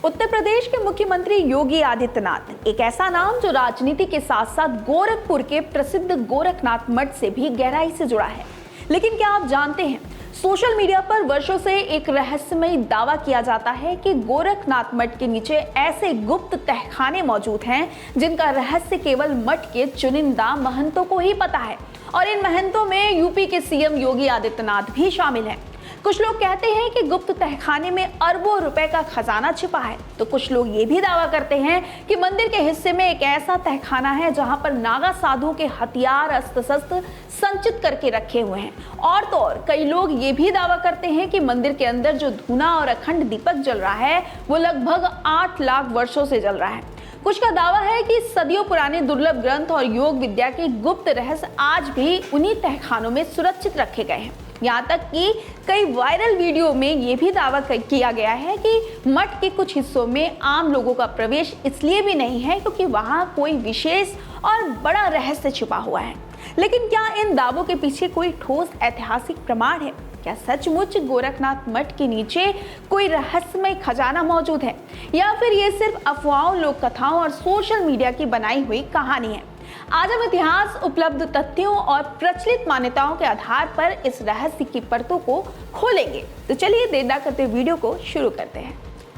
उत्तर प्रदेश के मुख्यमंत्री योगी आदित्यनाथ, एक ऐसा नाम जो राजनीति के साथ साथ गोरखपुर के प्रसिद्ध गोरखनाथ मठ से भी गहराई से जुड़ा है। लेकिन क्या आप जानते हैं, सोशल मीडिया पर वर्षों से एक रहस्यमय दावा किया जाता है कि गोरखनाथ मठ के नीचे ऐसे गुप्त तहखाने मौजूद हैं जिनका रहस्य केवल मठ के चुनिंदा महंतों को ही पता है। और इन महंतों में यूपी के सीएम योगी आदित्यनाथ भी शामिल हैं। कुछ लोग कहते हैं कि गुप्त तहखाने में अरबों रुपए का खजाना छिपा है, तो कुछ लोग ये भी दावा करते हैं कि मंदिर के हिस्से में एक ऐसा तहखाना है जहां पर नागा साधुओं के हथियार अस्त्र शस्त्र संचित करके रखे हुए हैं। और तो और कई लोग ये भी दावा करते हैं कि मंदिर के अंदर जो धूना और अखंड दीपक जल रहा है वो लगभग 8 लाख वर्षों से जल रहा है। कुछ का दावा है कि सदियों पुराने दुर्लभ ग्रंथ और योग विद्या के गुप्त रहस्य आज भी उन्हीं तहखानों में सुरक्षित रखे गए हैं। यहाँ तक कि कई वायरल वीडियो में ये भी दावा किया गया है कि मठ के कुछ हिस्सों में आम लोगों का प्रवेश इसलिए भी नहीं है क्योंकि वहाँ कोई विशेष और बड़ा रहस्य छिपा हुआ है। लेकिन क्या इन दावों के पीछे कोई ठोस ऐतिहासिक प्रमाण है? क्या सचमुच गोरखनाथ मठ के नीचे कोई रहस्यमय खजाना मौजूद है, या फिर ये सिर्फ अफवाहों, लोक कथाओं और सोशल मीडिया की बनाई हुई कहानी है? आज हम इतिहास, उपलब्ध तथ्यों और प्रचलित मान्यताओं के आधार पर इस रहस्य की परतों को खोलेंगे। तो चलिए देर न करते वीडियो को शुरू करते हैं।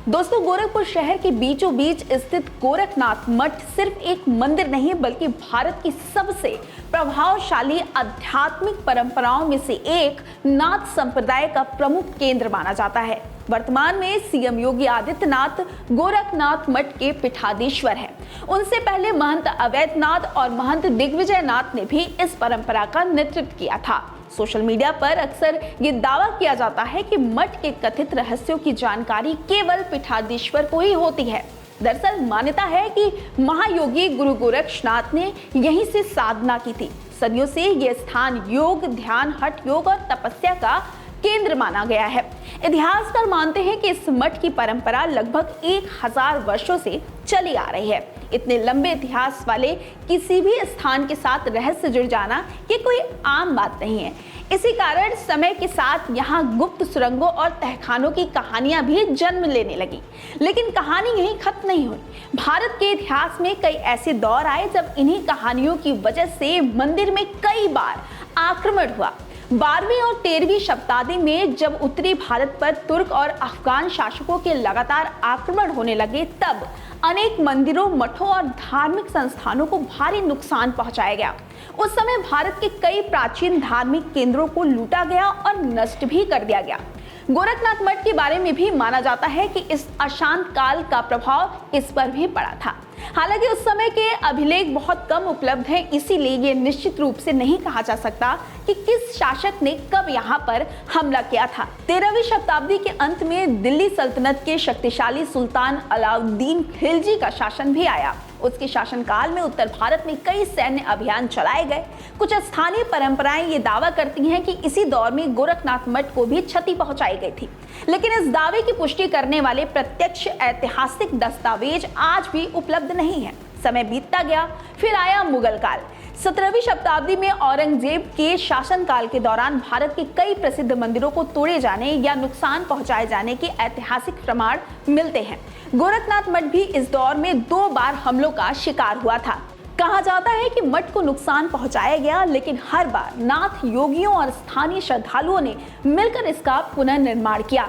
दोस्तों, गोरखपुर शहर के बीचों बीच स्थित गोरखनाथ मठ सिर्फ एक मंदिर नहीं बल्कि भारत की सबसे प्रभावशाली आध्यात्मिक परंपराओं में से एक नाथ संप्रदाय का प्रमुख केंद्र माना जाता है। वर्तमान में सीएम योगी आदित्यनाथ गोरखनाथ मठ के पीठाधीश्वर हैं। उनसे पहले महंत अवैधनाथ और महंत दिग्विजय नाथ ने भी इस परंपरा का नेतृत्व किया था। सोशल मीडिया पर अक्सर ये दावा किया जाता है कि मठ के कथित रहस्यों की जानकारी केवल पीठाधीश्वर को ही होती है। दरअसल मान्यता है कि महायोगी गुरु गोरक्षनाथ ने यहीं से साधना की थी। सदियों से यह स्थान योग, ध्यान, हठ योग और तपस्या का केंद्र माना गया है। इतिहासकार मानते हैं कि इस मठ की परंपरा लगभग 1000 वर्षों से चली आ रही है। इतने लंबे इतिहास वाले किसी भी स्थान के साथ रहस्य जुड़ जाना ये कोई आम बात नहीं है। इसी कारण समय के साथ यहाँ गुप्त सुरंगों और तहखानों की कहानियां भी जन्म लेने लगी। लेकिन कहानी यहीं खत्म नहीं हुई। भारत के इतिहास में कई ऐसे दौर आए जब इन्हीं कहानियों की वजह से मंदिर में कई बार आक्रमण हुआ। 12वीं और 13वीं शताब्दी में जब उत्तरी भारत पर तुर्क और अफगान शासकों के लगातार आक्रमण होने लगे, तब अनेक मंदिरों, मठों और धार्मिक संस्थानों को भारी नुकसान पहुंचाया गया। उस समय भारत के कई प्राचीन धार्मिक केंद्रों को लूटा गया और नष्ट भी कर दिया गया। गोरखनाथ मठ के बारे में भी माना जाता है कि इस अशांत काल का प्रभाव इस पर भी पड़ा था। हालांकि उस समय के अभिलेख बहुत कम उपलब्ध हैं, इसीलिए ये निश्चित रूप से नहीं कहा जा सकता कि किस शासक ने कब यहाँ पर हमला किया था। 13वीं शताब्दी के अंत में दिल्ली सल्तनत के शक्तिशाली सुल्तान अलाउद्दीन खिलजी का शासन भी आया। उसके शासनकाल में उत्तर भारत में कई सैन्य अभियान चलाए गए। कुछ स्थानीय परंपराएं ये दावा करती हैं कि इसी दौर में गोरखनाथ मठ को भी क्षति पहुंचाई गई थी। लेकिन इस दावे की पुष्टि करने वाले प्रत्यक्ष ऐतिहासिक दस्तावेज आज भी उपलब्ध नहीं है। समय बीतता गया, फिर आया मुगल काल। 17वीं शताब्दी में औरंगजेब के शासनकाल के दौरान भारत के कई प्रसिद्ध मंदिरों को तोड़े जाने या नुकसान पहुंचाए जाने के ऐतिहासिक प्रमाण मिलते हैं। गोरखनाथ मठ भी इस दौर में 2 बार हमलों का शिकार हुआ था। कहा जाता है कि मठ को नुकसान पहुंचाया गया, लेकिन हर बार नाथ योगियों और स्थानीय श्रद्धालुओं ने मिलकर इसका पुनर्निर्माण किया।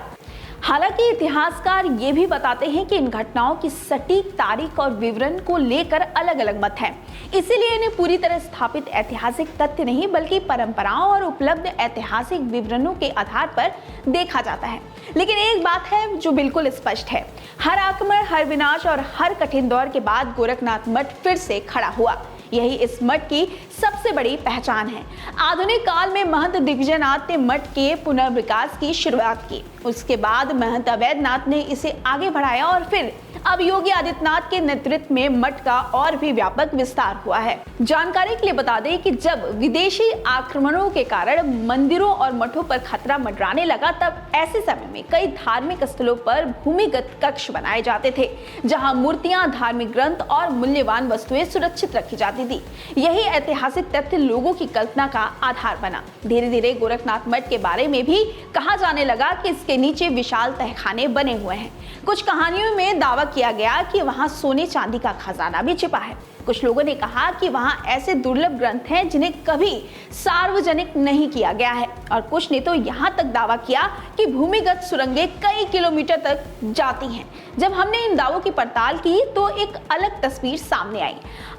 हालांकि इतिहासकार ये भी बताते हैं कि इन घटनाओं की सटीक तारीख और विवरण को लेकर अलग अलग मत हैं। इसीलिए इन्हें पूरी तरह स्थापित ऐतिहासिक तथ्य नहीं बल्कि परंपराओं और उपलब्ध ऐतिहासिक विवरणों के आधार पर देखा जाता है। लेकिन एक बात है जो बिल्कुल स्पष्ट है, हर आक्रमण, हर विनाश और हर कठिन दौर के बाद गोरखनाथ मठ फिर से खड़ा हुआ। यही इस मठ की सबसे बड़ी पहचान है। आधुनिक काल में महंत दिग्विजयनाथ ने मठ के पुनर्विकास की शुरुआत की। उसके बाद महंत अवैधनाथ ने इसे आगे बढ़ाया और फिर अब योगी आदित्यनाथ के नेतृत्व में मठ का और भी व्यापक विस्तार हुआ है। जानकारी के लिए बता दें कि जब विदेशी आक्रमणों के कारण मंदिरों और मठों पर खतरा मंडराने लगा, तब ऐसे समय में कई धार्मिक स्थलों पर भूमिगत कक्ष बनाए जाते थे, जहां मूर्तियां, धार्मिक ग्रंथ और मूल्यवान वस्तुएं सुरक्षित रखी जाती थी। यही ऐतिहासिक तथ्य लोगों की कल्पना का आधार बना। धीरे धीरे गोरखनाथ मठ के बारे में भी कहा जाने लगा कि इसके नीचे विशाल तहखाने बने हुए हैं। कुछ कहानियों में दावा किया गया कि वहां सोने चांदी का खजाना भी छिपा है। कुछ लोगों ने कहा कि वहां ऐसे दुर्लभ ग्रंथ हैं जिन्हें कभी सार्वजनिक नहीं किया गया है, और कुछ ने तो यहां तक दावा किया कि भूमिगत सुरंगें कई किलोमीटर तक जाती हैं। जब हमने इन दावों की पड़ताल की तो एक अलग तस्वीर सामने आई।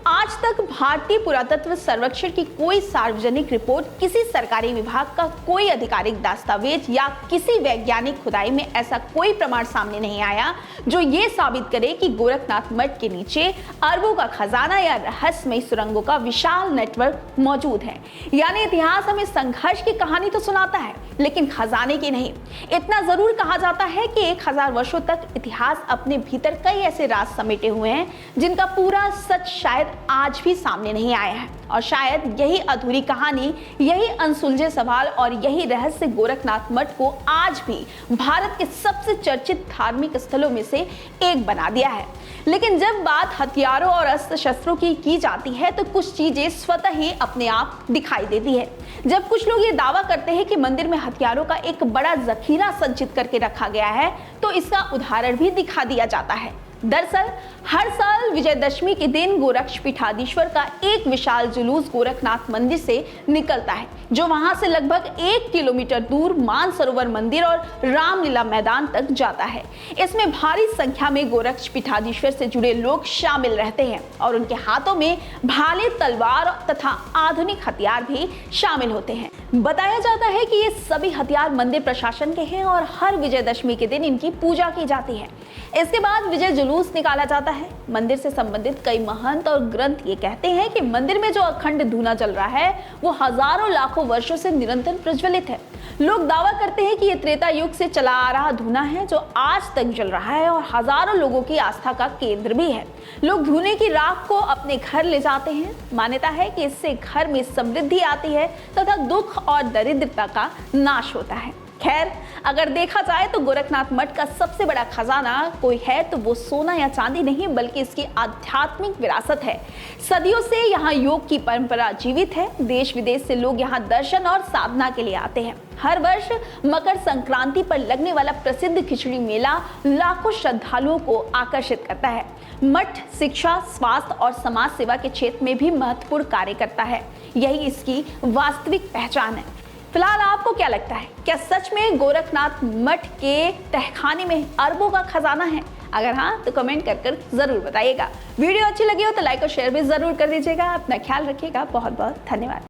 आज तक भारतीय पुरातत्व सर्वेक्षण की कोई सार्वजनिक रिपोर्ट, किसी सरकारी विभाग का कोई आधिकारिक दस्तावेज या किसी वैज्ञानिक खुदाई में ऐसा कोई प्रमाण सामने नहीं आया जो ये साबित करे कि गोरखनाथ मठ के नीचे अरबों का खजाना या रहस्यमयी सुरंगों का विशाल नेटवर्क मौजूद है। यानी इतिहास हमें संघर्ष की कहानी तो सुनाता है, लेकिन खजाने की नहीं। इतना जरूर कहा जाता है कि 1000 वर्षों तक इतिहास अपने भीतर कई ऐसे राज समेटे हुए हैं जिनका पूरा सच शायद आज भी सामने नहीं आया है। और शायद यही अधूरी कहानी, यही अनसुलझे सवाल और यही रहस्य गोरखनाथ मठ को आज भी भारत के सबसे चर्चित धार्मिक स्थलों में से एक बना दिया है। लेकिन जब बात हथियारों और अस्त्र शस्त्रों की जाती है तो कुछ चीजें स्वतः ही अपने आप दिखाई देती है। जब कुछ लोग ये दावा करते हैं कि मंदिर में हथियारों का एक बड़ा जखीरा संचित करके रखा गया है, तो इसका उदाहरण भी दिखा दिया जाता है। दरअसल हर साल विजयदशमी के दिन गोरक्षपीठाधीश्वर का एक विशाल जुलूस गोरखनाथ मंदिर से निकलता है, जो वहां से लगभग 1 किलोमीटर दूर मानसरोवर मंदिर और रामलीला मैदान तक जाता है। इसमें भारी संख्या में गोरक्षपीठाधीश्वर से जुड़े लोग शामिल रहते हैं और उनके हाथों में भाले, तलवार तथा आधुनिक हथियार भी शामिल होते हैं। बताया जाता है कि ये सभी हथियार मंदिर प्रशासन के हैं और हर विजयदशमी के दिन इनकी पूजा की जाती है। इसके बाद विजय जुलूस निकाला जाता है। मंदिर से संबंधित कई महंत और ग्रंथ ये कहते हैं कि मंदिर में जो अखंड धूना जल रहा है वो हजारों लाखों वर्षों से निरंतर प्रज्वलित है। लोग दावा करते हैं कि ये त्रेता युग से चला आ रहा धूना है जो आज तक जल रहा है और हजारों लोगों की आस्था का केंद्र भी है। लोग धूने की राख को अपने घर ले जाते हैं। मान्यता है कि इससे घर में समृद्धि आती है तथा दुख और दरिद्रता का नाश होता है। खैर, अगर देखा जाए तो गोरखनाथ मठ का सबसे बड़ा खजाना कोई है तो वो सोना या चांदी नहीं, बल्कि इसकी आध्यात्मिक विरासत है। सदियों से यहाँ योग की परंपरा जीवित है। देश विदेश से लोग यहाँ दर्शन और साधना के लिए आते हैं। हर वर्ष मकर संक्रांति पर लगने वाला प्रसिद्ध खिचड़ी मेला लाखों श्रद्धालुओं को आकर्षित करता है। मठ शिक्षा, स्वास्थ्य और समाज सेवा के क्षेत्र में भी महत्वपूर्ण कार्य करता है। यही इसकी वास्तविक पहचान है। फिलहाल आपको क्या लगता है, क्या सच में गोरखनाथ मठ के तहखाने में अरबों का खजाना है? अगर हाँ तो कमेंट कर जरूर बताइएगा। वीडियो अच्छी लगी हो तो लाइक और शेयर भी जरूर कर दीजिएगा। अपना ख्याल रखिएगा। बहुत बहुत धन्यवाद।